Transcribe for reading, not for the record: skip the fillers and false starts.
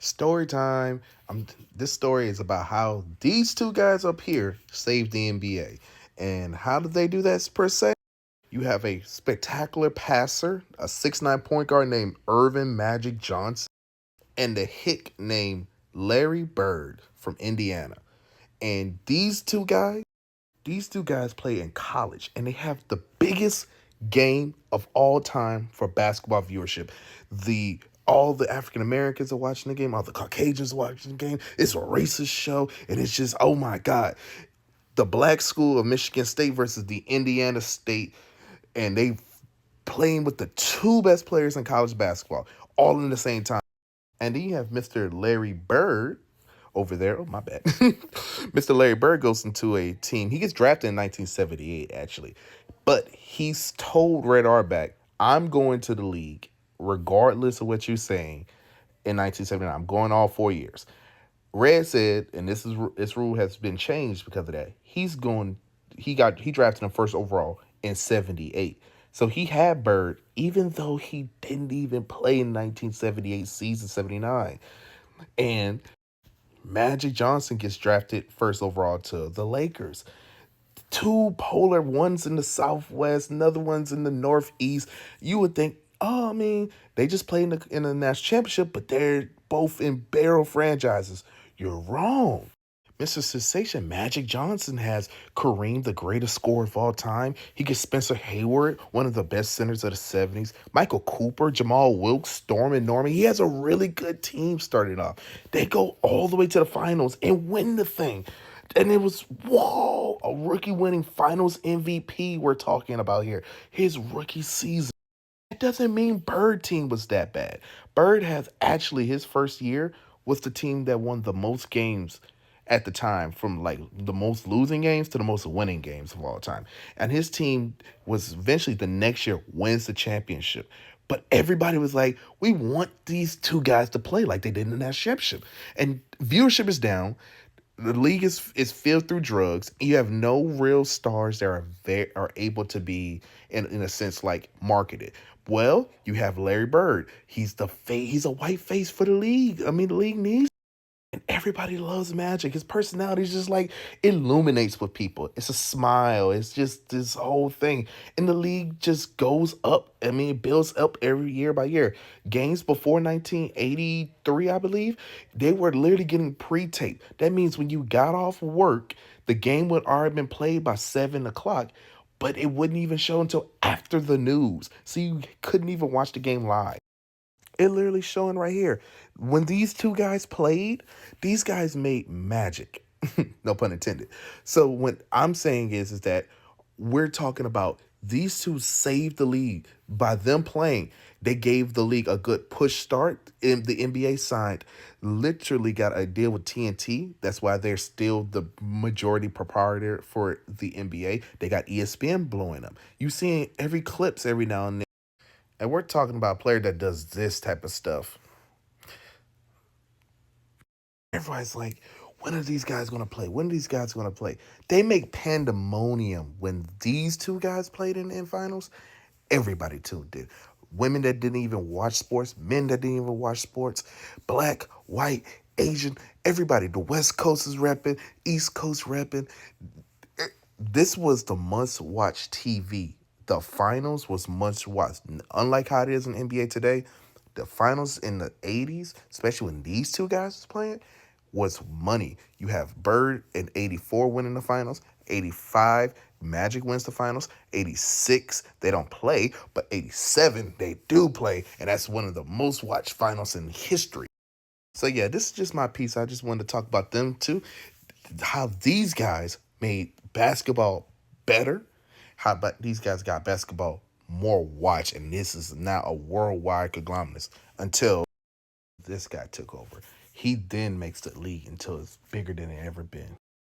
Story time. This story is about how these two guys up here saved the NBA. And how did they do that per se? You have a spectacular passer, a 6'9" point guard named Irvin Magic Johnson, and a hick named Larry Bird from Indiana. And these two guys play in college and they have the biggest game of all time for basketball viewership. The all the African Americans are watching the game, all the Caucasians are watching the game. It's a racist show, and it's just, oh my God. The black school of Michigan State versus the Indiana State, and they playing with the two best players in college basketball, all in the same time. And then you have Mr. Larry Bird over there. Oh, my bad. Mr. Larry Bird goes into a team. He gets drafted in 1978, actually. But he's told Red Auerbach, I'm going to the league, regardless of what you're saying, in 1979. I'm going all 4 years. Red said, and this rule has been changed because of that. He drafted him first overall in 78. So he had Bird, even though he didn't even play in 1978 season 79. And Magic Johnson gets drafted first overall to the Lakers. Two polar, one's in the Southwest, another one's in the Northeast. You would think, oh, I mean, they just play in the national championship, but they're both in barrel franchises. You're wrong. Mr. Sensation Magic Johnson has Kareem, the greatest scorer of all time. He gets Spencer Hayward, one of the best centers of the 70s. Michael Cooper, Jamal Wilkes, Storm and Norman. He has a really good team starting off. They go all the way to the finals and win the thing. And it was, whoa, a rookie winning finals MVP we're talking about here. His rookie season. It doesn't mean Bird team was that bad. Bird has actually his first year was the team that won the most games at the time, from like the most losing games to the most winning games of all time. And his team was eventually the next year wins the championship. But everybody was like, we want these two guys to play like they did in the national championship. And viewership is down. The league is filled through drugs. You have no real stars that are able to be in a sense like marketed. Well, you have Larry Bird. He's a white face for the league. I mean, the league needs, and everybody loves Magic. His personality is just like illuminates with people. It's a smile. It's just this whole thing. And the league just goes up. I mean, it builds up every year by year. Games before 1983, I believe, they were literally getting pre-taped. That means when you got off work, the game would already been played by 7 o'clock, but it wouldn't even show until after the news. So you couldn't even watch the game live. It literally showing right here. When these two guys played, these guys made magic. No pun intended. So what I'm saying is that we're talking about these two saved the league by them playing. They gave the league a good push start. And the NBA signed, literally got a deal with TNT. That's why they're still the majority proprietor for the NBA. They got ESPN blowing up. You seeing every clips every now and then. And we're talking about a player that does this type of stuff. Everybody's like, when are these guys going to play? When are these guys going to play? They make pandemonium when these two guys played in finals. Everybody tuned in. Women that didn't even watch sports, men that didn't even watch sports, black, white, Asian, everybody. The West Coast is repping, East Coast repping. This was the must watch TV. The finals was must watch. Unlike how it is in NBA today, the finals in the 80s, especially when these two guys was playing, was money. You have Bird in 84 winning the finals, 85 Magic wins the finals, 86 they don't play, but 87 they do play, and that's one of the most watched finals in history. So yeah, this is just my piece. I just wanted to talk about them too, how these guys made basketball better, how about these guys got basketball more watch, and this is now a worldwide conglomerate until this guy took over. He then makes the league until it's bigger than it ever been.